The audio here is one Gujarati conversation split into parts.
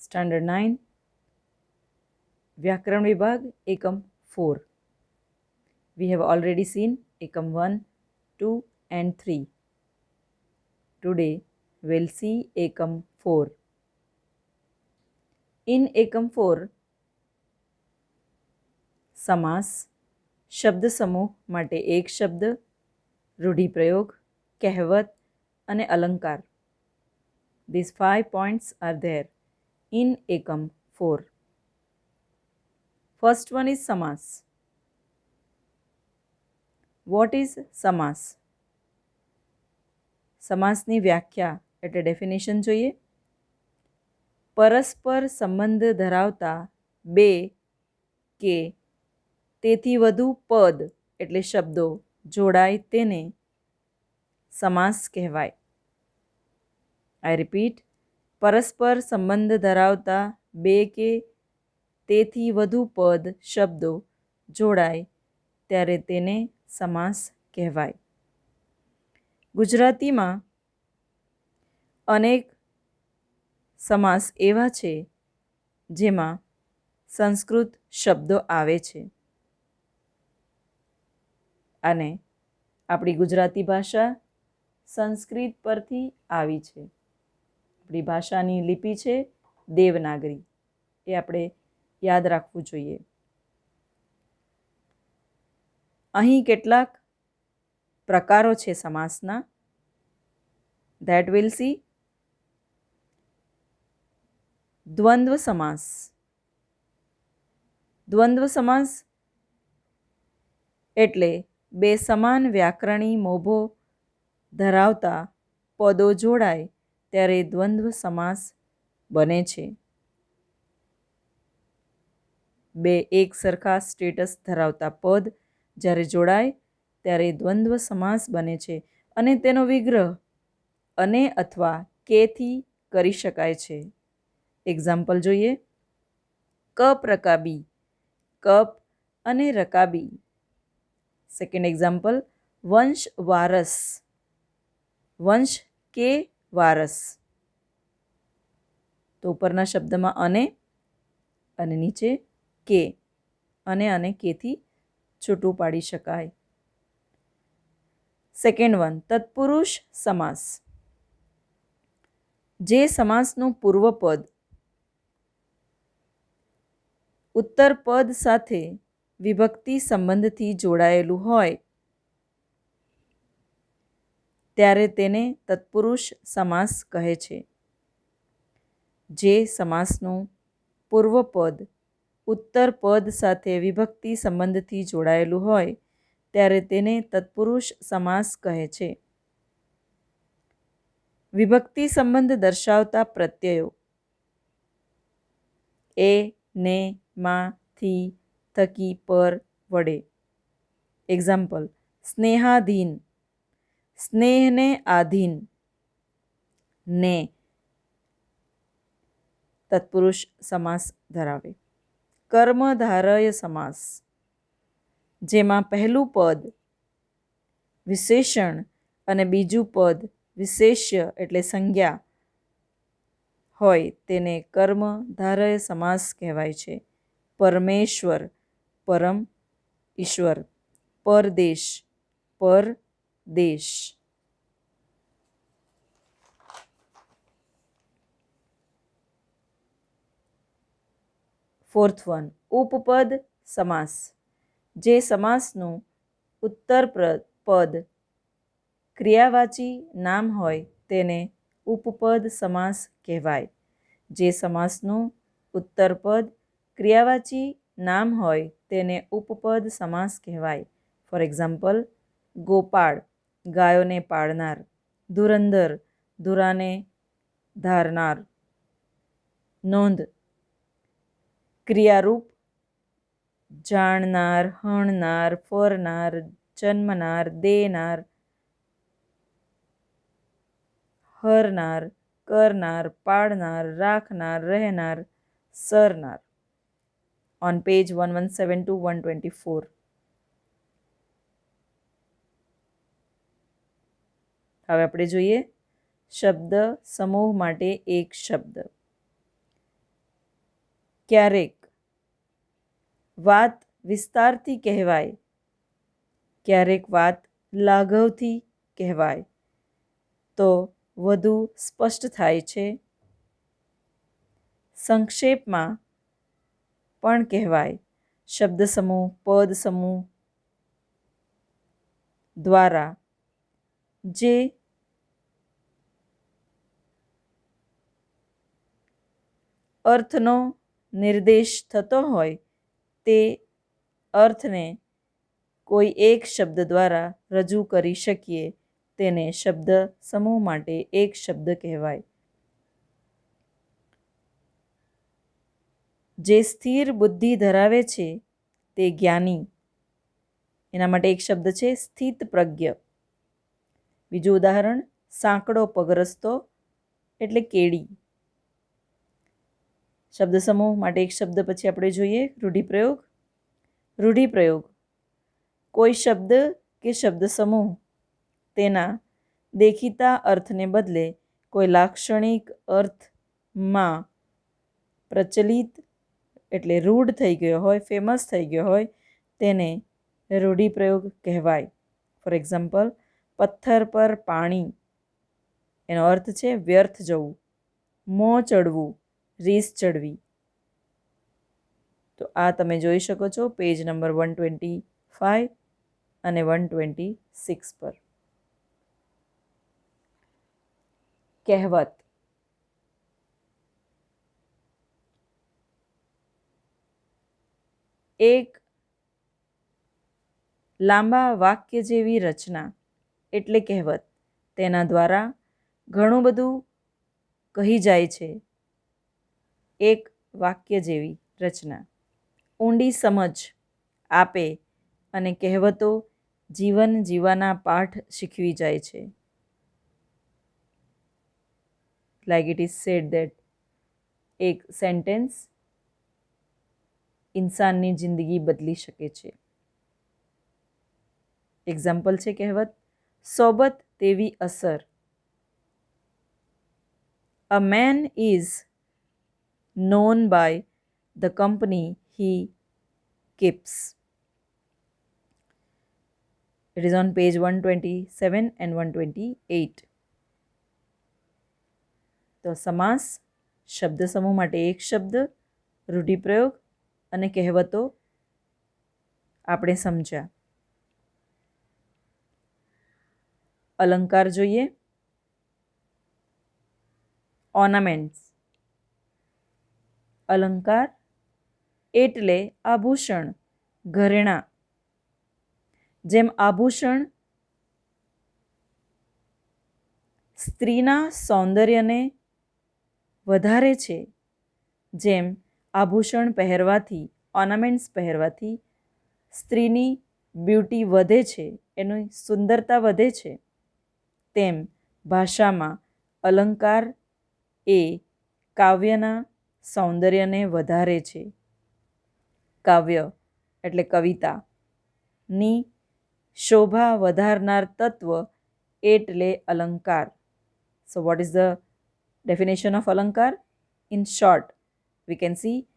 સ્ટાન્ડર્ડ 9 વ્યાકરણ વિભાગ એકમ 4. We have already seen ekam 1, 2 and 3. Today we'll see ekam 4. In ekam 4, સમાસ, શબ્દ સમૂહ માટે એક શબ્દ, રૂઢિપ્રયોગ, કહેવત અને અલંકાર. These 5 points are there in ekam 4. First one is સમાસ. What is સમાસ? સમાસની વ્યાખ્યા એટલે ડેફિનેશન જોઈએ. પરસ્પર સંબંધ ધરાવતા બે કે તેથી વધુ પદ એટલે શબ્દો જોડાય તેને સમાસ કહેવાય. I repeat, પરસ્પર સંબંધ ધરાવતા બે કે તેથી વધુ પદ શબ્દો જોડાય ત્યારે તેને સમાસ કહેવાય. ગુજરાતીમાં અનેક સમાસ એવા છે જેમાં સંસ્કૃત શબ્દો આવે છે અને આપણી ગુજરાતી ભાષા સંસ્કૃત પરથી આવી છે. આપણી ભાષાની લિપિ છે દેવનાગરી. એ આપણે યાદ રાખવું જોઈએ. અહીં કેટલાક પ્રકારો છે સમાસના. That will see. દ્વંદ્વ સમાસ. દ્વંદ્વ સમાસ એટલે બે સમાન વ્યાકરણી મોભો ધરાવતા પદો જોડાય ત્યારે દ્વંદ્વ સમાસ બને છે. બે એક સરખા સ્ટેટસ ધરાવતા પદ જ્યારે જોડાય ત્યારે દ્વંદ્વ સમાસ બને છે અને તેનો વિગ્રહ અને અથવા કેથી કરી શકાય છે. એક્ઝામ્પલ જોઈએ. કપ રકાબી, કપ અને રકાબી. સેકન્ડ એક્ઝામ્પલ, વંશ વારસ, વંશ કે વારસ. તો ઉપરના શબ્દમાં અને નીચે કે અને કેથી છૂટું પાડી શકાય. સેકન્ડ વન, તત્પુરુષ સમાસ. જે સમાસનું પૂર્વપદ ઉત્તર પદ સાથે વિભક્તિ સંબંધથી જોડાયેલું હોય ત્યારે તેને તત્પુરુષ સમાસ કહે છે. જે સમાસનું પૂર્વપદ ઉત્તર પદ સાથે વિભક્તિ સંબંધથી જોડાયેલું હોય ત્યારે તેને તત્પુરુષ સમાસ કહે છે. વિભક્તિ સંબંધ દર્શાવતા પ્રત્યયો એ, ને, માં, થી, થકી, પર, વડે. એક્ઝામ્પલ, સ્નેહાધીન, સ્નેહને આધીન. ને તત્પુરુષ સમાસ ધરાવે. કર્મધારય સમાસ, જેમાં પહેલું પદ વિશેષણ અને બીજું પદ વિશેષ્ય એટલે સંજ્ઞા હોય તેને કર્મધારય સમાસ કહેવાય છે. પરમેશ્વર, પરમ, ઈશ્વર. પરદેશ, પર, દેશ. ફોર્થ વન, ઉપપદ સમાસ. જે સમાસનું ઉત્તર પદ ક્રિયાવાચી નામ હોય તેને ઉપપદ સમાસ કહેવાય. જે સમાસનું ઉત્તર પદ ક્રિયાવાચી નામ હોય તેને ઉપપદ સમાસ કહેવાય. ફોર એક્ઝામ્પલ, ગોપાળ, ગાયોને પાળનાર. ધુરંધર, ધુરાને ધારનાર. નોંધ, ક્રિયારૂપ જાણનાર, હણનાર, ફરનાર, જન્મનાર, દેનાર, હરનાર, કરનાર, પાડનાર, રાખનાર, રહેનાર, સરનાર. On page 117 to 124. હવે આપણે જોઈએ શબ્દ સમૂહ માટે એક શબ્દ. ક્યારેક વાત વિસ્તારથી કહેવાય, ક્યારેક વાત લાઘવથી કહેવાય તો વધુ સ્પષ્ટ થાય છે. સંક્ષેપમાં પણ કહેવાય. શબ્દ સમૂહ, પદ સમૂહ દ્વારા જે અર્થનો નિર્દેશ થતો હોય તે અર્થને કોઈ એક શબ્દ દ્વારા રજૂ કરી શકીએ તેને શબ્દ સમૂહ માટે એક શબ્દ કહેવાય. જે સ્થિર બુદ્ધિ ધરાવે છે તે જ્ઞાની. એના માટે એક શબ્દ છે સ્થિતપ્રજ્ઞ. બીજું ઉદાહરણ, સાંકડો પગ રસ્તો એટલે કેડી. શબ્દ સમૂહ માટે એક શબ્દ પછી આપણે જોઈએ રૂઢિપ્રયોગ. રૂઢિપ્રયોગ કોઈ શબ્દ કે શબ્દ સમૂહ તેના દેખીતા અર્થને બદલે કોઈ લાક્ષણિક અર્થમાં પ્રચલિત એટલે રૂઢ થઈ ગયો હોય, ફેમસ થઈ ગયો હોય તેને રૂઢિપ્રયોગ કહેવાય. ફોર એક્ઝામ્પલ, પથ્થર પર પાણી એનો અર્થ છે વ્યર્થ જવું, મોં ચડવું, રીસ ચડવી. તો આ તમે જોઈ શકો છો પેજ નંબર 125 અને 126 પર. કહેવત. એક લાંબા વાક્ય જેવી રચના એટલે કહેવત. તેના દ્વારા ઘણું બધું કહી જાય છે. એક વાક્ય જેવી રચના ઊંડી સમજ આપે અને કહેવતો જીવન જીવવાના પાઠ શીખવી જાય છે. Like it is said that એક સેન્ટેન્સ ઇન્સાનની જિંદગી બદલી શકે છે. એક્ઝામ્પલ છે કહેવત, સોબત તેવી અસર. A man is known by the company he keeps. It is on page 127 and 128. તો સમાસ, શબ્દ સમૂહ માટે એક શબ્દ, રૂઢિપ્રયોગ અને કહેવતો આપણે સમજ્યા. અલંકાર જોઈએ. ઓર્નામેન્ટ્સ. અલંકાર એટલે આભૂષણ, ઘરેણાં. જેમ આભૂષણ સ્ત્રીના સૌંદર્યને વધારે છે, જેમ આભૂષણ પહેરવાથી, ઓર્નામેન્ટ્સ પહેરવાથી સ્ત્રીની બ્યુટી વધે છે, એની સુંદરતા વધે છે, તેમ ભાષામાં અલંકાર એ કાવ્યના સૌંદર્યને વધારે છે. કાવ્ય એટલે કવિતાની શોભા વધારનાર તત્વ એટલે અલંકાર. So what is the definition of અલંકાર? In short we can see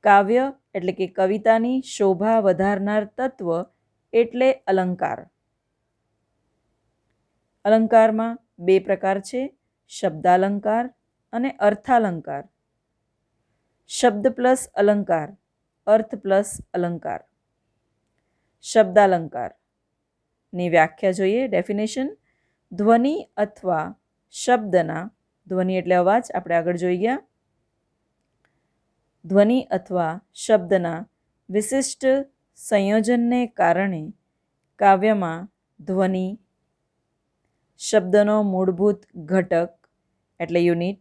કાવ્ય એટલે કે કવિતાની શોભા વધારનાર તત્વ એટલે અલંકાર. અલંકારમાં બે પ્રકાર છે, શબ્દાલંકાર અને અર્થાલંકાર. શબ્દ પ્લસ અલંકાર, અર્થ પ્લસ અલંકાર. શબ્દાલંકારની વ્યાખ્યા જોઈએ, ડેફિનેશન. ધ્વનિ અથવા શબ્દના, ધ્વનિ એટલે અવાજ, આપણે આગળ જોઈ ગયા. ધ્વનિ અથવા શબ્દના વિશિષ્ટ સંયોજનને કારણે કાવ્યમાં ધ્વનિ શબ્દનો મૂળભૂત ઘટક એટલે યુનિટ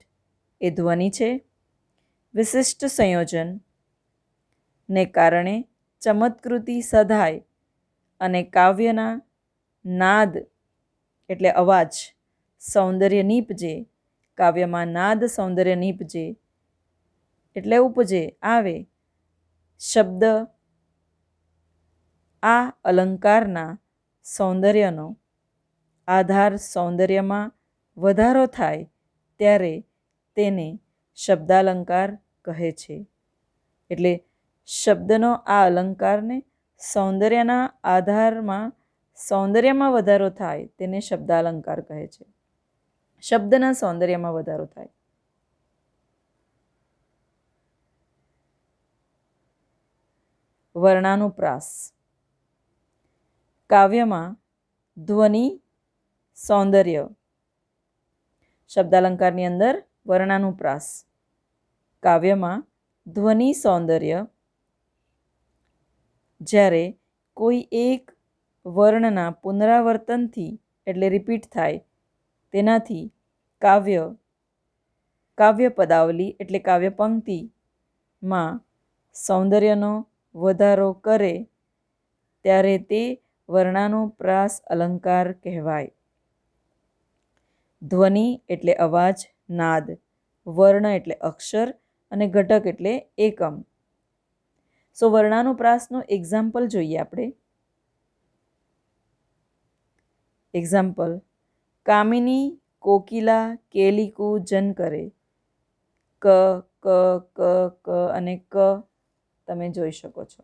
એ ધ્વનિ છે. વિશિષ્ટ સંયોજનને કારણે ચમત્કૃતિ સધાય અને કાવ્યના નાદ એટલે અવાજ સૌંદર્ય નીપજે. કાવ્યમાં નાદ સૌંદર્ય નીપજે એટલે ઉપજે, આવે. શબ્દ આ અલંકારના સૌંદર્યનો આધાર, સૌંદર્યમાં વધારો થાય ત્યારે તેને શબ્દાલંકાર કહે છે. એટલે શબ્દનો આ અલંકારને સૌંદર્યમાં વધારો થાય તેને શબ્દાલંકાર કહે છે. શબ્દના સૌંદર્યમાં વધારો થાય. વર્ણાનુપ્રાસ. કાવ્યમાં ધ્વનિ સૌંદર્ય. શબ્દાલંકારની અંદર વર્ણાનુપ્રાસ. કાવ્યમાં ધ્વનિ સૌંદર્ય. જ્યારે કોઈ એક વર્ણના પુનરાવર્તનથી એટલે રિપીટ થાય તેનાથી કાવ્ય પદાવલી એટલે કાવ્ય પંક્તિમાં સૌંદર્યનો વધારો કરે ત્યારે તે વર્ણાનુપ્રાસ અલંકાર કહેવાય. ધ્વનિ એટલે અવાજ, નાદ, વર્ણ એટલે અક્ષર અને ઘટક એટલે એકમ. સો વર્ણાનુપ્રાસનું એક્ઝામ્પલ જોઈએ આપણે. એક્ઝામ્પલ: કામિની કોકિલા કેલિકુ જન કરે. ક ક ક ક અને ક તમે જોઈ શકો છો.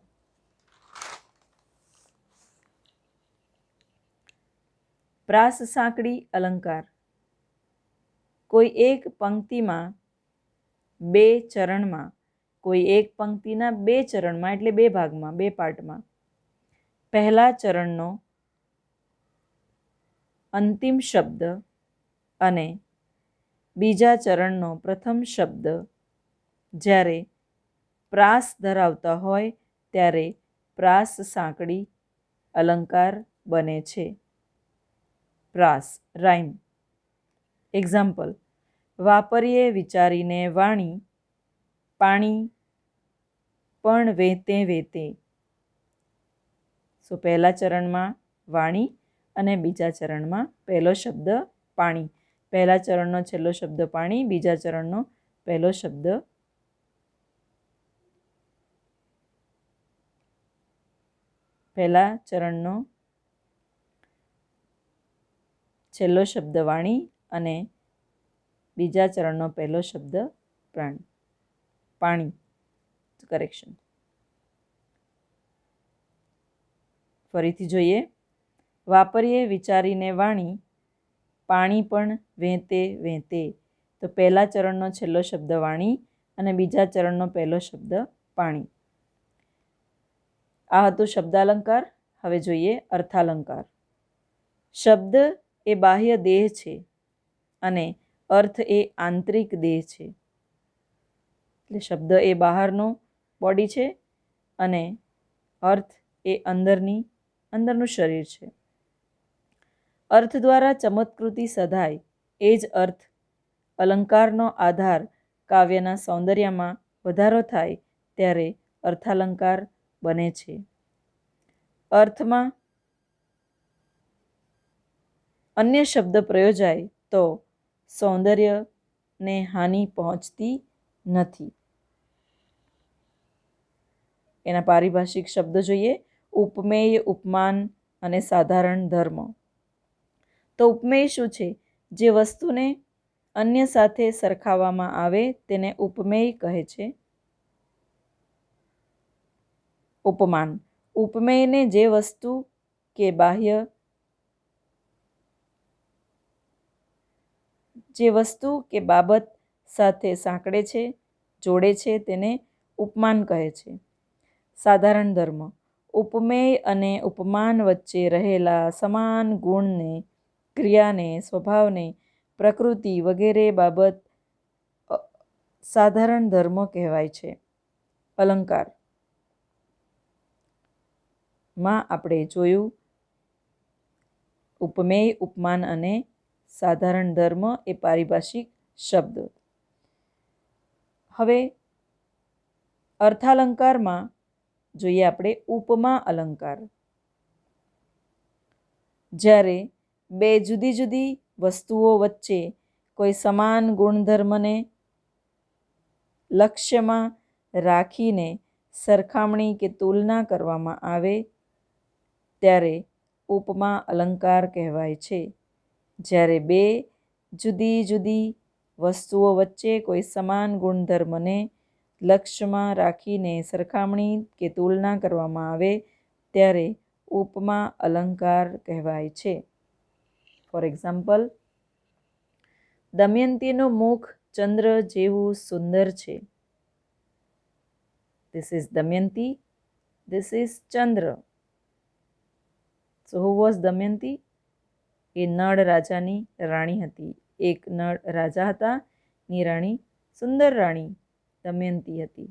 પ્રાસ સાંકડી અલંકાર. કોઈ એક પંક્તિમાં બે ચરણમાં એટલે બે ભાગમાં, બે પાર્ટમાં પહેલા ચરણનો અંતિમ શબ્દ અને બીજા ચરણનો પ્રથમ શબ્દ જ્યારે પ્રાસ ધરાવતા હોય ત્યારે પ્રાસ સાંકડી અલંકાર બને છે. પ્રાસ રાઇમ. એક્ઝામ્પલ: વાપરીએ વિચારીને વાણી, પાણી પણ વેતે વેતે. સો પહેલા ચરણમાં વાણી અને બીજા ચરણમાં પહેલો શબ્દ પાણી. પહેલા ચરણનો છેલ્લો શબ્દ પાણી, બીજા ચરણનો પહેલો શબ્દ પહેલા ચરણનો છેલ્લો શબ્દ વાણી અને બીજા ચરણનો પહેલો શબ્દ પાણી. કરેક્શન. ફરીથી જોઈએ. વાપરીએ વિચારીને વાણી, પાણી પણ વેતે વેતે. તો પહેલા ચરણનો છેલ્લો શબ્દ વાણી અને બીજા ચરણનો પહેલો શબ્દ પાણી. આ હતું શબ્દાલંકાર. હવે જોઈએ અર્થાલંકાર. શબ્દ એ બાહ્ય દેહ છે અને અર્થ એ આંતરિક દેહ છે. એટલે શબ્દ એ બહારનો બોડી છે અને અર્થ એ અંદરનું શરીર છે. અર્થ દ્વારા ચમત્કૃતિ સધાય એ જ અર્થ અલંકારનો આધાર કાવ્યના સૌંદર્યમાં વધારો થાય ત્યારે અર્થાલંકાર બને છે. અર્થમાં અન્ય શબ્દ પ્રયોજાય તો સૌંદર્યને હાનિ પહોંચતી નથી. એના પારિભાષિક શબ્દ જોઈએ. ઉપમેય, ઉપમાન અને સાધારણ ધર્મ. તો ઉપમેય શું છે? જે વસ્તુને અન્ય સાથે સરખાવવામાં આવે તેને ઉપમેય કહે છે. ઉપમાન. ઉપમેયને જે વસ્તુ કે બાબત સાથે સાંકળે છે, જોડે છે તેને ઉપમાન કહે છે. સાધારણ ધર્મ. ઉપમેય અને ઉપમાન વચ્ચે રહેલા સમાન ગુણને, ક્રિયાને, સ્વભાવને, પ્રકૃતિ વગેરે બાબત સાધારણ ધર્મ કહેવાય છે. અલંકાર માં આપણે જોયું ઉપમેય, ઉપમાન અને સાધારણ ધર્મ એ પારિભાષિક શબ્દ. હવે અર્થાલંકારમાં જોઈએ આપણે ઉપમા અલંકાર. જ્યારે બે જુદી જુદી વસ્તુઓ વચ્ચે કોઈ સમાન ગુણધર્મને લક્ષ્યમાં રાખીને સરખામણી કે તુલના કરવામાં આવે ત્યારે ઉપમા અલંકાર કહેવાય છે. જ્યારે બે જુદી જુદી વસ્તુઓ વચ્ચે કોઈ સમાન ગુણધર્મને લક્ષ્યમાં રાખીને સરખામણી કે તુલના કરવામાં આવે ત્યારે ઉપમા અલંકાર કહેવાય છે. ફોર એક્ઝામ્પલ, દમયંતીનું મુખ ચંદ્ર જેવું સુંદર છે. This is Damayanti. This is Chandra. So who was Damayanti? એ નળ રાજાની રાણી હતી. એક નળ રાજા હતા, ની રાણી સુંદર રાણી દમયંતી હતી,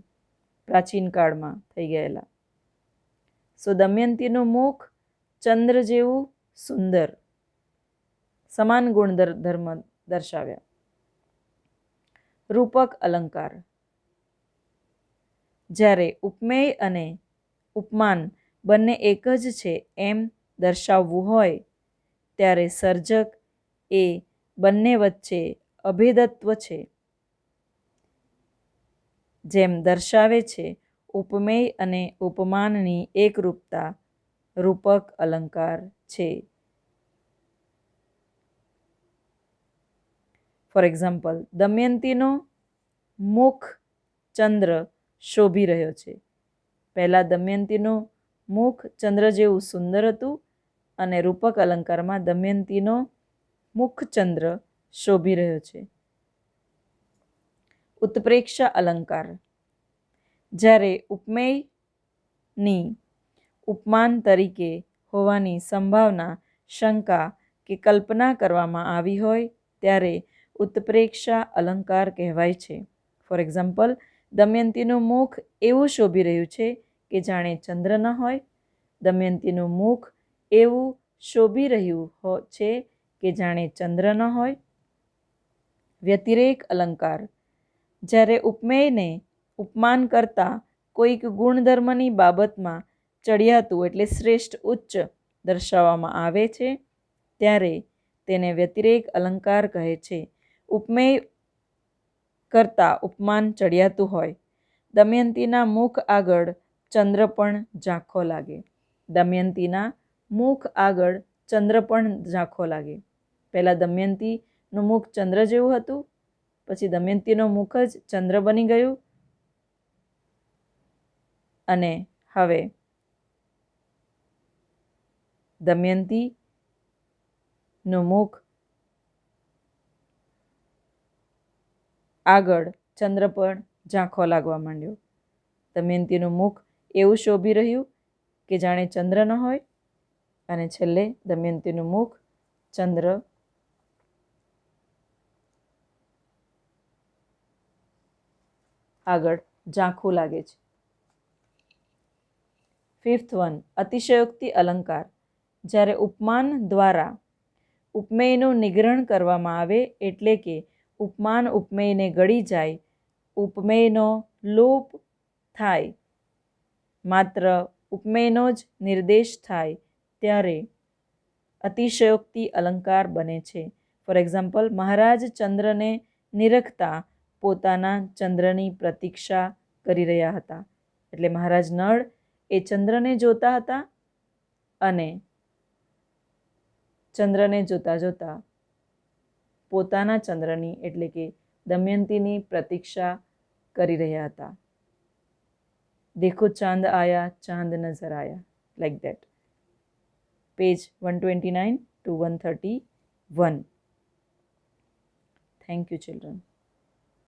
પ્રાચીન કાળમાં થઈ ગયેલા. સો દમયંતીનું મુખ ચંદ્ર જેવું સુંદર, સમાન ગુણધર્મ દર્શાવ્યા. રૂપક અલંકાર. જ્યારે ઉપમેય અને ઉપમાન બંને એક જ છે એમ દર્શાવવું હોય ત્યારે સર્જક એ બંને વચ્ચે અભેદત્વ છે જેમ દર્શાવે છે ઉપમેય અને ઉપમાનની એકરૂપતા રૂપક અલંકાર છે. ફોર એક્ઝામ્પલ, દમયંતીનો મુખ ચંદ્ર શોભી રહ્યો છે. પહેલા દમયંતીનું મુખ ચંદ્ર જેવું સુંદર હતું અને રૂપક અલંકારમાં દમયંતીનો મુખ ચંદ્ર શોભી રહ્યો છે. ઉત્પ્રેક્ષા અલંકાર. જ્યારે ઉપમેયની ઉપમાન તરીકે હોવાની સંભાવના, શંકા કે કલ્પના કરવામાં આવી હોય ત્યારે ઉત્પ્રેક્ષા અલંકાર કહેવાય છે. ફોર એક્ઝામ્પલ, દમયંતીનું મુખ એવું શોભી રહ્યું છે કે જાણે ચંદ્ર ન હોય. દમયંતીનું મુખ એવું શોભી રહ્યું છે કે જાણે ચંદ્ર ન હોય. વ્યતિરેક અલંકાર. જ્યારે ઉપમેયને ઉપમાન કરતા કોઈક ગુણધર્મની બાબતમાં ચડિયાતું એટલે શ્રેષ્ઠ ઉચ્ચ દર્શાવવામાં આવે છે ત્યારે તેને વ્યતિરેક અલંકાર કહે છે. ઉપમેય કરતા ઉપમાન ચડિયાતું હોય. દમયંતીના મુખ આગળ ચંદ્ર પણ ઝાંખો લાગે. દમયંતીના મુખ આગળ ચંદ્ર પણ ઝાંખો લાગે. પહેલાં દમયંતીનું મુખ ચંદ્ર જેવું હતું, પછી દમયંતીનું મુખ જ ચંદ્ર બની ગયું અને હવે દમયંતીનું મુખ આગળ ચંદ્ર પણ ઝાંખો લાગવા માંડ્યો. દમયંતીનું મુખ એવું શોભી રહ્યું કે જાણે ચંદ્ર ન હોય અને છેલ્લે દમયંતીનું મુખ ચંદ્ર આગળ ઝાંખું લાગે છે. 5th one, અતિશયોક્તિ અલંકાર. જ્યારે ઉપમાન દ્વારા ઉપમેયનું નિગ્રહણ કરવામાં આવે એટલે કે ઉપમાન ઉપમેયને ગળી જાય, ઉપમેયનો લોપ થાય, માત્ર ઉપમેયનો જ નિર્દેશ થાય ત્યારે અતિશયોક્તિ અલંકાર બને છે. ફોર એક્ઝામ્પલ, મહારાજ ચંદ્રને નિરખતા પોતાના ચંદ્રની પ્રતીક્ષા કરી રહ્યા હતા. એટલે મહારાજ નળ એ ચંદ્રને જોતા હતા અને ચંદ્રને જોતા જોતા પોતાના ચંદ્રની એટલે કે દમયંતીની પ્રતીક્ષા કરી રહ્યા હતા. દેખો ચાંદ આયા, ચાંદ નજર આયા, like that. Page 129 to 131. Thank you, children.